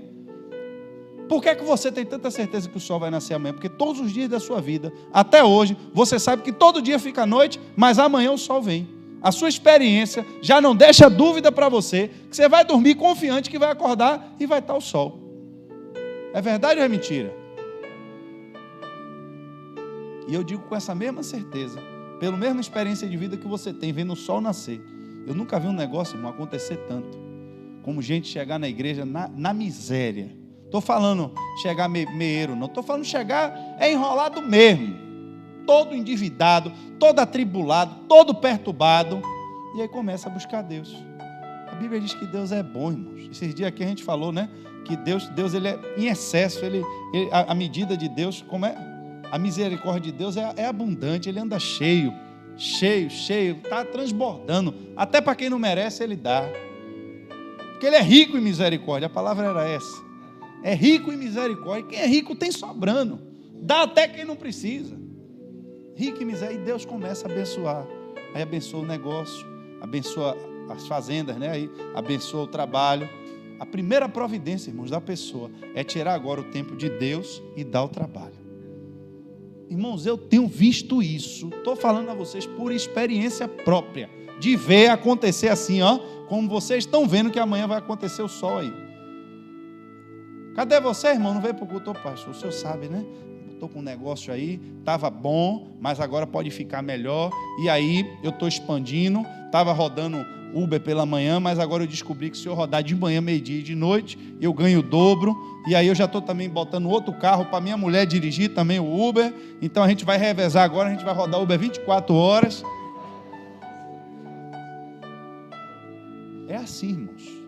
[SPEAKER 1] Por que é que você tem tanta certeza que o sol vai nascer amanhã? Porque todos os dias da sua vida, até hoje, você sabe que todo dia fica noite, mas amanhã o sol vem. A sua experiência já não deixa dúvida para você, que você vai dormir confiante que vai acordar e vai estar o sol. É verdade ou é mentira? E eu digo com essa mesma certeza, pela mesma experiência de vida que você tem, vendo o sol nascer. Eu nunca vi um negócio, irmão, acontecer tanto, como gente chegar na igreja na miséria. Estou falando chegar meieiro, não. Estou falando chegar enrolado mesmo. Todo endividado, todo atribulado, todo perturbado. E aí começa a buscar Deus. A Bíblia diz que Deus é bom, irmãos. Esses dias aqui a gente falou, né? Que Deus ele é em excesso. A medida de Deus, como é? A misericórdia de Deus é abundante. Ele anda cheio. Está transbordando. Até para quem não merece, Ele dá. Porque Ele é rico em misericórdia. A palavra era essa. É rico em misericórdia. Quem é rico tem sobrando. Dá até quem não precisa. Rico em miséria. E Deus começa a abençoar. Aí abençoa o negócio, abençoa as fazendas, né? Aí abençoa o trabalho. A primeira providência, irmãos, da pessoa é tirar agora o tempo de Deus e dar o trabalho. Irmãos, eu tenho visto isso, estou falando a vocês por experiência própria, de ver acontecer assim, ó, como vocês estão vendo que amanhã vai acontecer o sol aí. Cadê você, irmão? Não veio para o culto, pastor? O senhor sabe, né? Estou com um negócio aí, estava bom, mas agora pode ficar melhor. E aí eu estou expandindo, estava rodando Uber pela manhã, mas agora eu descobri que se eu rodar de manhã, meio-dia e de noite, eu ganho o dobro. E aí eu já estou também botando outro carro para minha mulher dirigir também o Uber. Então a gente vai revezar agora, a gente vai rodar Uber 24 horas. É assim, irmãos.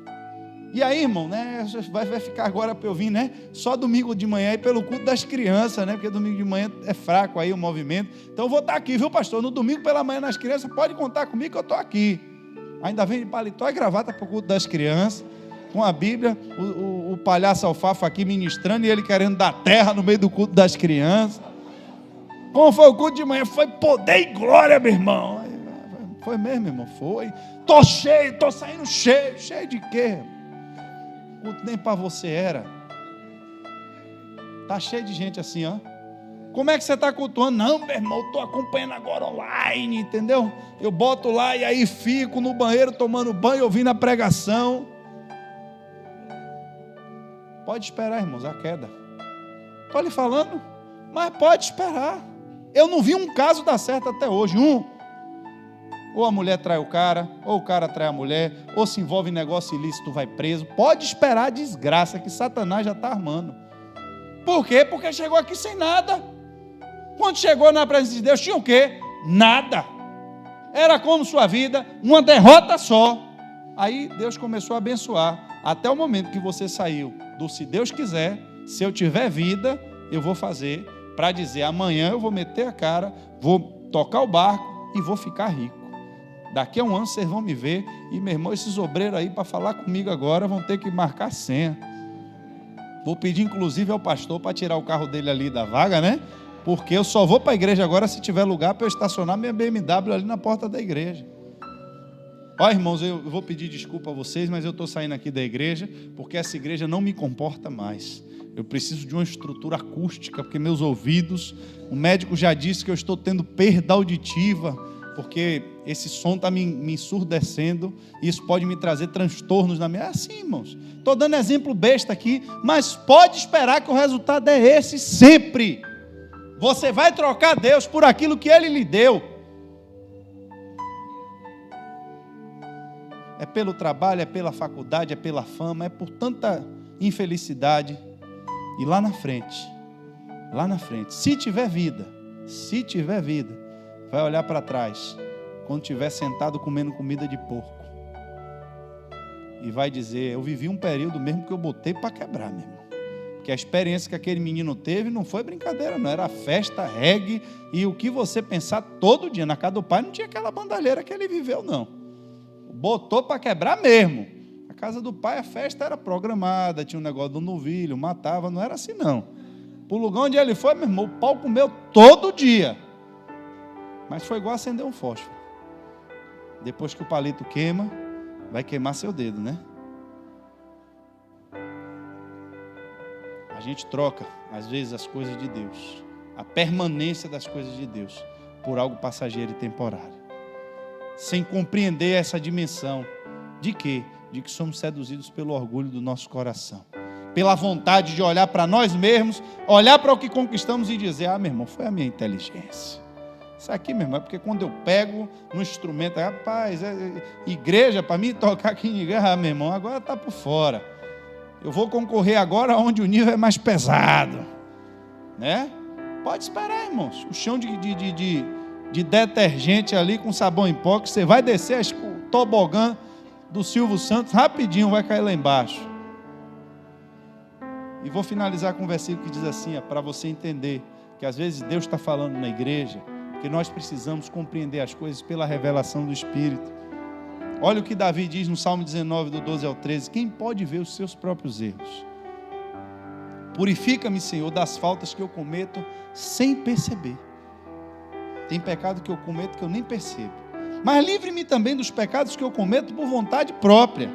[SPEAKER 1] E aí, irmão, né, vai ficar agora para eu vir, né, só domingo de manhã e pelo culto das crianças, né, porque domingo de manhã é fraco aí o movimento. Então eu vou estar aqui, viu, pastor? No domingo pela manhã nas crianças, pode contar comigo que eu estou aqui. Ainda vem de paletó e gravata para o culto das crianças, com a Bíblia, o palhaço Alfafa aqui ministrando e ele querendo dar terra no meio do culto das crianças. Como foi o culto de manhã? Foi poder e glória, meu irmão. Foi mesmo, irmão, foi. Estou cheio, estou saindo cheio. Cheio de quê? O culto nem para você era. Está cheio de gente assim, ó. Como é que você está cultuando? Não, meu irmão, estou acompanhando agora online, entendeu? Eu boto lá e aí fico no banheiro tomando banho, ouvindo a pregação. Pode esperar, irmãos, a queda. Estou lhe falando, mas pode esperar. Eu não vi um caso dar certo até hoje. Ou a mulher trai o cara, ou o cara trai a mulher, ou se envolve em negócio ilícito, vai preso. Pode esperar a desgraça que Satanás já está armando. Por quê? Porque chegou aqui sem nada. Quando chegou na presença de Deus, tinha o quê? Nada. Era como sua vida, uma derrota só. Aí Deus começou a abençoar, até o momento que você saiu do se Deus quiser, se eu tiver vida, eu vou fazer, para dizer, amanhã eu vou meter a cara, vou tocar o barco e vou ficar rico. Daqui a um ano vocês vão me ver, e meu irmão, esses obreiros aí, para falar comigo agora, vão ter que marcar senha. Vou pedir inclusive ao pastor para tirar o carro dele ali da vaga, né? Porque eu só vou para a igreja agora se tiver lugar para eu estacionar minha BMW ali na porta da igreja. Ó, irmãos, eu vou pedir desculpa a vocês, mas eu estou saindo aqui da igreja, porque essa igreja não me comporta mais. Eu preciso de uma estrutura acústica, porque meus ouvidos, o médico já disse que eu estou tendo perda auditiva, porque esse som está me ensurdecendo, e isso pode me trazer transtornos na minha... É assim, irmãos. Estou dando exemplo besta aqui, mas pode esperar que o resultado é esse sempre. Você vai trocar Deus por aquilo que Ele lhe deu. É pelo trabalho, é pela faculdade, é pela fama, é por tanta infelicidade. E lá na frente, se tiver vida, vai olhar para trás, quando estiver sentado comendo comida de porco, e vai dizer, eu vivi um período mesmo que eu botei para quebrar, meu irmão. Porque a experiência que aquele menino teve não foi brincadeira, não, era festa, reggae, e o que você pensar todo dia, na casa do pai não tinha aquela bandalheira que ele viveu, não. Botou para quebrar mesmo. A casa do pai, a festa era programada, tinha um negócio do novilho, matava, não era assim não. Para o lugar onde ele foi, meu irmão, o pau comeu todo dia. Mas foi igual acender um fósforo. Depois que o palito queima, vai queimar seu dedo, né? A gente troca, às vezes, as coisas de Deus, a permanência das coisas de Deus, por algo passageiro e temporário. Sem compreender essa dimensão de quê? De que somos seduzidos pelo orgulho do nosso coração, pela vontade de olhar para nós mesmos, olhar para o que conquistamos e dizer, meu irmão, foi a minha inteligência. Isso aqui, meu irmão, é porque quando eu pego no instrumento, rapaz, igreja, para mim tocar aqui em igreja, meu irmão, agora está por fora. Eu vou concorrer agora onde o nível é mais pesado, né? Pode esperar, irmãos, o chão de detergente ali com sabão em pó, que você vai descer o tobogã do Silvio Santos, rapidinho vai cair lá embaixo. E vou finalizar com um versículo que diz assim, para você entender que às vezes Deus está falando na igreja, que nós precisamos compreender as coisas pela revelação do Espírito. Olha o que Davi diz no Salmo 19, do 12 ao 13, quem pode ver os seus próprios erros? Purifica-me, Senhor, das faltas que eu cometo sem perceber. Tem pecado que eu cometo que eu nem percebo. mas livre-me também dos pecados que eu cometo por vontade própria,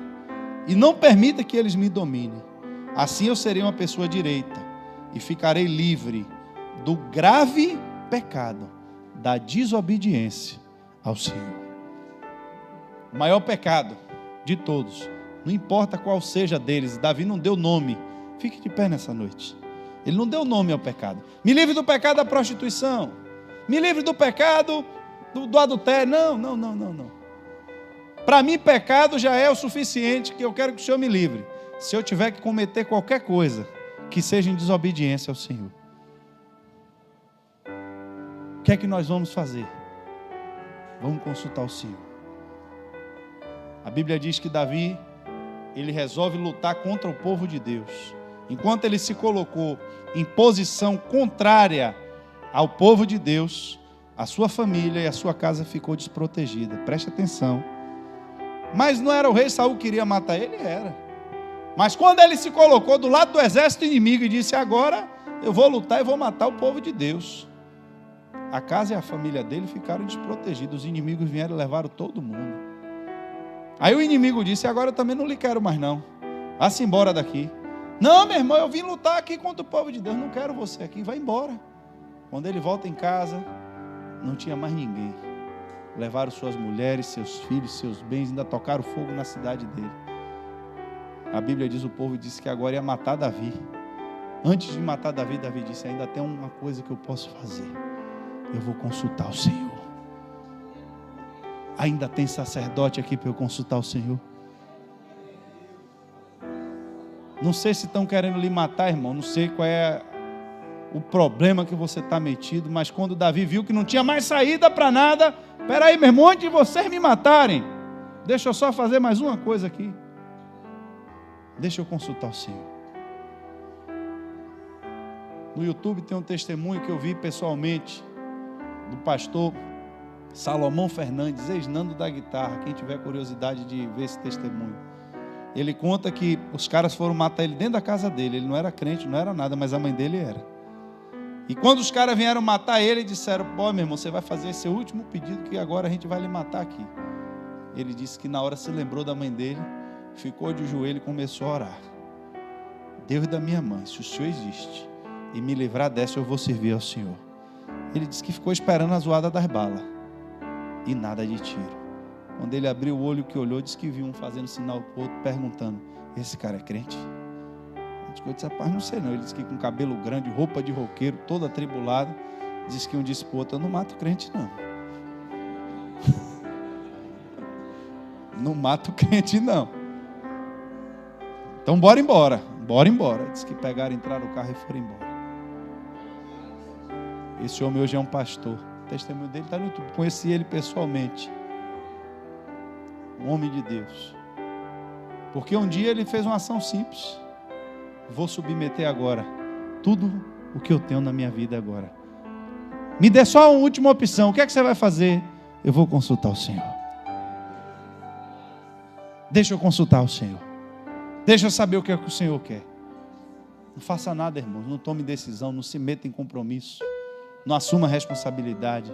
[SPEAKER 1] e não permita que eles me dominem. Assim eu serei uma pessoa direita, e ficarei livre do grave pecado da desobediência ao Senhor. O maior pecado de todos, não importa qual seja deles, Davi não deu nome. Fique de pé nessa noite. Ele não deu nome ao pecado. Me livre do pecado da prostituição, me livre do pecado do adultério. Não. Para mim, pecado já é o suficiente, que eu quero que o Senhor me livre. Se eu tiver que cometer qualquer coisa que seja em desobediência ao Senhor, o que é que nós vamos fazer? Vamos consultar o Senhor. A Bíblia diz que Davi, ele resolve lutar contra o povo de Deus. Enquanto ele se colocou em posição contrária ao povo de Deus, a sua família e a sua casa ficou desprotegida. Preste atenção. Mas não era o rei Saul que queria matar ele? Era. Mas quando ele se colocou do lado do exército inimigo e disse: agora eu vou lutar e vou matar o povo de Deus, a casa e a família dele ficaram desprotegidos. Os inimigos vieram e levaram todo mundo. Aí o inimigo disse: agora eu também não lhe quero mais não, vá-se embora daqui. Não, meu irmão, eu vim lutar aqui contra o povo de Deus, não quero você aqui, vai embora. Quando ele volta em casa, não tinha mais ninguém. Levaram suas mulheres, seus filhos, seus bens, ainda tocaram fogo na cidade dele. A Bíblia diz, o povo disse que agora ia matar Davi. Antes de matar Davi, Davi disse: ainda tem uma coisa que eu posso fazer, eu vou consultar o Senhor. Ainda tem sacerdote aqui para eu consultar o Senhor? Não sei se estão querendo lhe matar, irmão, não sei qual é o problema que você está metido, mas quando Davi viu que não tinha mais saída para nada: espera aí, meu irmão, antes de vocês me matarem, deixa eu só fazer mais uma coisa aqui, deixa eu consultar o Senhor. No YouTube tem um testemunho que eu vi pessoalmente, do pastor Salomão Fernandes, ex-Nando da guitarra. Quem tiver curiosidade de ver esse testemunho, ele conta que os caras foram matar ele dentro da casa dele. Ele não era crente, não era nada, mas a mãe dele era. E quando os caras vieram matar ele, disseram: pô, meu irmão, você vai fazer esse último pedido, que agora a gente vai lhe matar aqui. Ele disse que na hora se lembrou da mãe dele, ficou de joelho e começou a orar: Deus da minha mãe, se o Senhor existe e me livrar dessa, eu vou servir ao Senhor. Ele disse que ficou esperando a zoada das balas e nada de tiro. Quando ele abriu o olho, que olhou, disse que viu um fazendo sinal para o outro, perguntando: esse cara é crente? Eu disse: rapaz, não sei não. Ele disse que com cabelo grande, roupa de roqueiro, todo atribulado, disse que um disse para o outro: eu não mato crente não. Não mato crente não. Então bora embora. Disse que pegaram, entraram no carro e foram embora. Esse homem hoje é um pastor. O testemunho dele está no YouTube. Conheci ele pessoalmente. Um homem de Deus. Porque um dia ele fez uma ação simples: vou submeter agora tudo o que eu tenho na minha vida agora. Me dê só uma última opção. O que é que você vai fazer? Eu vou consultar o Senhor. Deixa eu consultar o Senhor. Deixa eu saber o que é que o Senhor quer. Não faça nada, irmãos. Não tome decisão. Não se meta em compromisso. Não assuma responsabilidade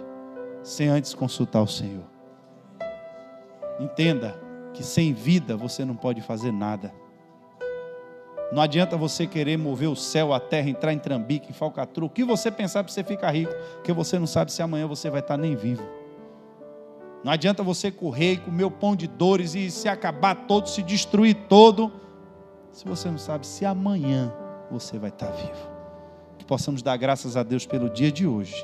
[SPEAKER 1] sem antes consultar o Senhor. Entenda que sem vida você não pode fazer nada. Não adianta você querer mover o céu, a terra, entrar em trambique, em falcatrua, o que você pensar para você ficar rico, porque você não sabe se amanhã você vai estar nem vivo. Não adianta você correr e comer o pão de dores e se acabar todo, se destruir todo, se você não sabe se amanhã você vai estar vivo. Que possamos dar graças a Deus pelo dia de hoje,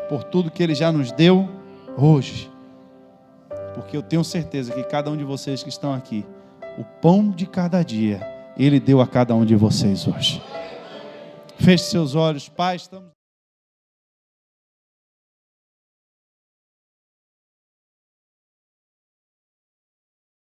[SPEAKER 1] por tudo que Ele já nos deu hoje, porque eu tenho certeza que cada um de vocês que estão aqui, o pão de cada dia Ele deu a cada um de vocês hoje. Feche seus olhos, Pai, estamos...